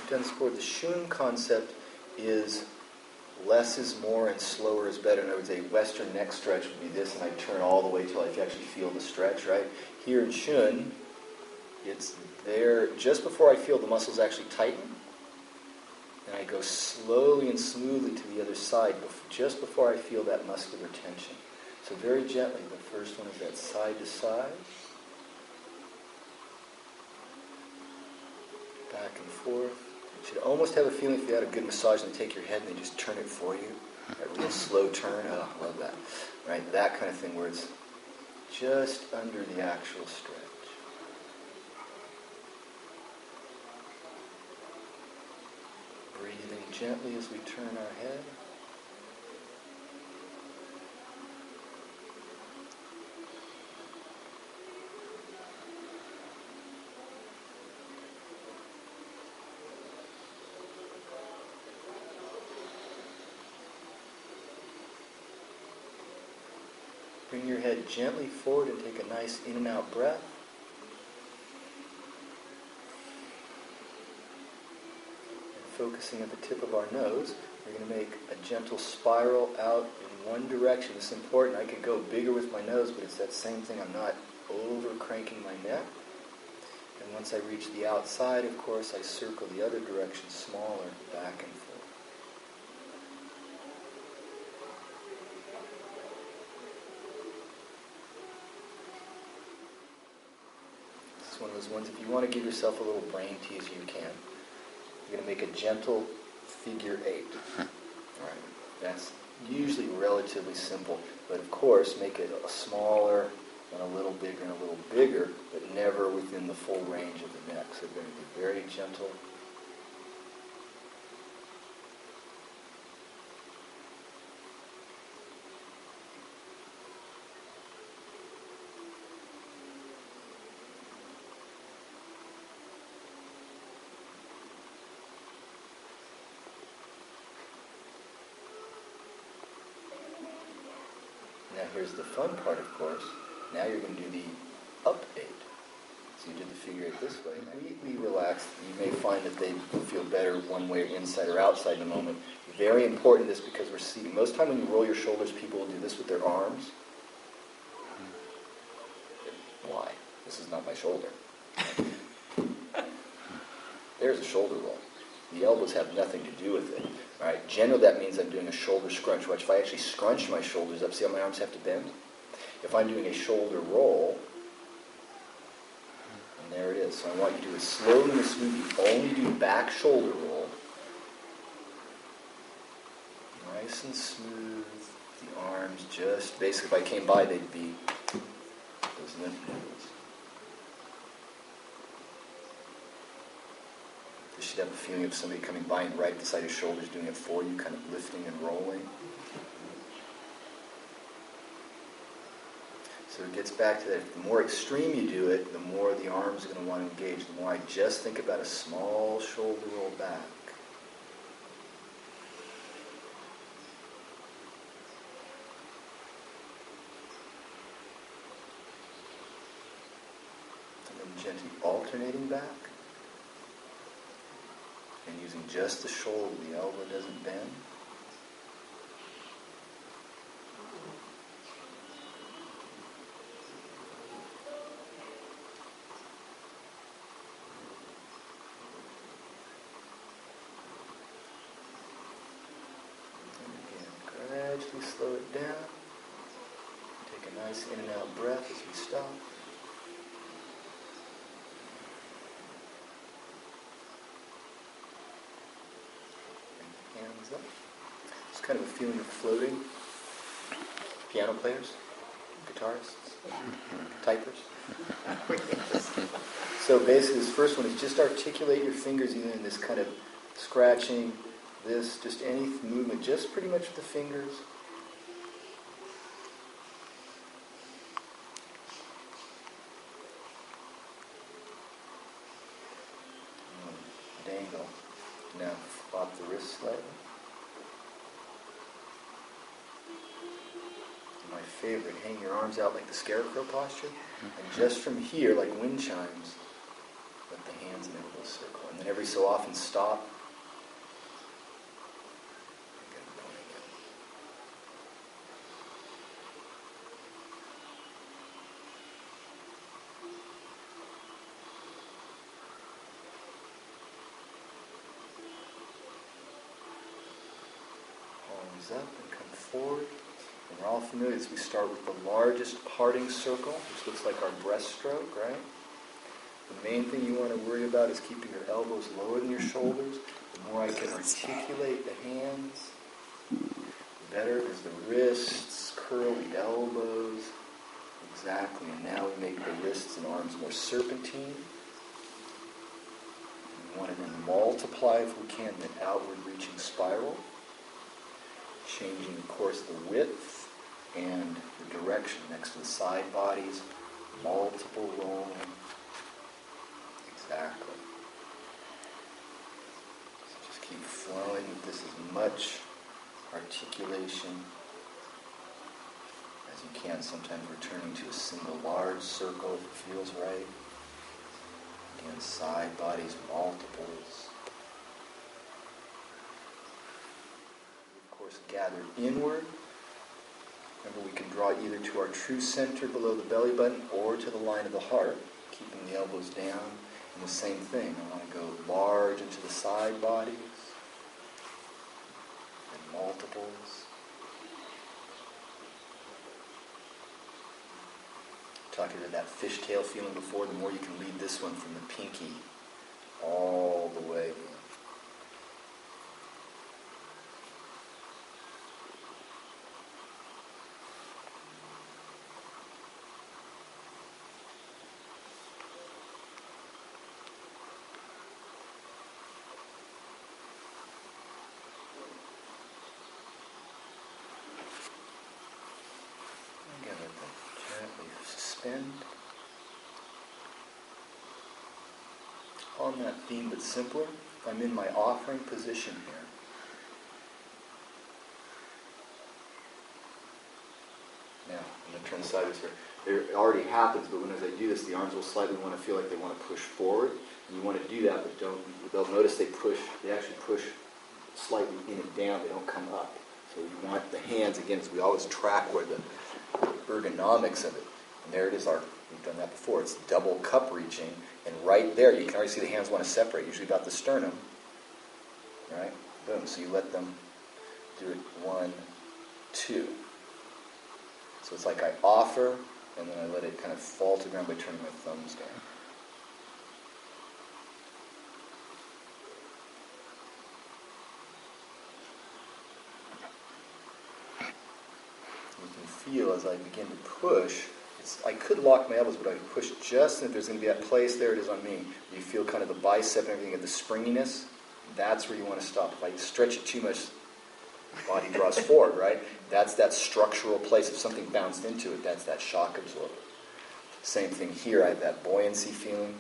We've done this before. The Shun concept is less is more and slower is better. In other words, a Western neck stretch would be this, and I turn all the way till I actually feel the stretch, right? Here in Shun, it's there just before I feel the muscles actually tighten, and I go slowly and smoothly to the other side just before I feel that muscular tension. So very gently, the first one is that side to side, back and forth. You should almost have a feeling if you had a good massage and they take your head and they just turn it for you. That real slow turn, oh, I love that. Right, that kind of thing where it's just under the actual stretch. Breathing gently as we turn our head. Bring your head gently forward and take a nice in and out breath. And focusing at the tip of our nose, we're going to make a gentle spiral out in one direction. It's important. I could go bigger with my nose, but it's that same thing. I'm not over cranking my neck. And once I reach the outside, of course, I circle the other direction smaller, back and forth. It's one of those ones, if you want to give yourself a little brain tease, you can. You're going to make a gentle figure 8. All right. That's usually relatively simple, but of course, make it a smaller and a little bigger, but never within the full range of the neck. So we're going to be very gentle. Now here's the fun part, of course. Now you're going to do the up 8. So you did the figure 8 this way. Completely relaxed. You may find that they feel better one way, inside or outside in a moment. Very important this because we're seeing. Most time when you roll your shoulders, people will do this with their arms. Why? This is not my shoulder. There's a shoulder roll. The elbows have nothing to do with it. All right. Generally, that means I'm doing a shoulder scrunch. Watch, if I actually scrunch my shoulders up, see how my arms have to bend? If I'm doing a shoulder roll, and there it is. So I want you to do it slowly and smoothly. Only do back shoulder roll. Nice and smooth. The arms just, basically, if I came by, they'd be those lymph nodes. You should have a feeling of somebody coming by and right beside his shoulders doing it for you, kind of lifting and rolling. So it gets back to that. The more extreme you do it, the more the arms are going to want to engage. The more I just think about a small shoulder roll back. And then gently alternating back. And using just the shoulder, the elbow doesn't bend. And again, gradually slow it down. Take a nice in and out breath as we stop. Up. It's kind of a feeling of floating. Piano players, guitarists, typers. So basically this first one is just articulate your fingers either in this kind of scratching, this, just any movement, just pretty much with the fingers. Dangle. Now flop the wrist slightly. My favorite, hang your arms out like the scarecrow posture, and just from here, like wind chimes, let the hands and elbows circle. And And every so often stop. Palms up and come forward. And we're all familiar as we start with the largest parting circle, which looks like our breaststroke, right? The main thing you want to worry about is keeping your elbows lower than your shoulders. The more I can articulate the hands, the better. There's the wrists, curl the elbows. Exactly. And now we make the wrists and arms more serpentine. We want to then multiply, if we can, the outward reaching spiral. Changing, of course, the width and the direction next to the side bodies. Multiple rolling. Exactly. So just keep flowing with this as much articulation as you can. Sometimes returning to a single large circle if it feels right. Again, side bodies, multiples. Of course, gather inward. Remember, we can draw either to our true center below the belly button or to the line of the heart, keeping the elbows down. And the same thing, I want to go large into the side bodies and multiples. Talking about that fishtail feeling before, the more you can lead this one from the pinky all the way in. On that theme, but simpler, I'm in my offering position here. Now, I'm going to turn sideways here. It already happens, but as I do this, the arms will slightly want to feel like they want to push forward. And you want to do that, but they'll notice they actually push slightly in and down, they don't come up. So you want the hands, again, as we always track where the ergonomics of it. And there it is, we've done that before. It's double cup reaching, and right there you can already see the hands want to separate, usually about the sternum. Right? Boom. So you let them do it 1, 2. So it's like I offer, and then I let it kind of fall to the ground by turning my thumbs down. You can feel as I begin to push, I could lock my elbows, but I push just, if there's going to be that place, there it is on me. You feel kind of the bicep and everything, and the springiness. That's where you want to stop. If I stretch it too much, the body draws forward, right? That's that structural place. If something bounced into it, that's that shock absorber. Same thing here. I have that buoyancy feeling.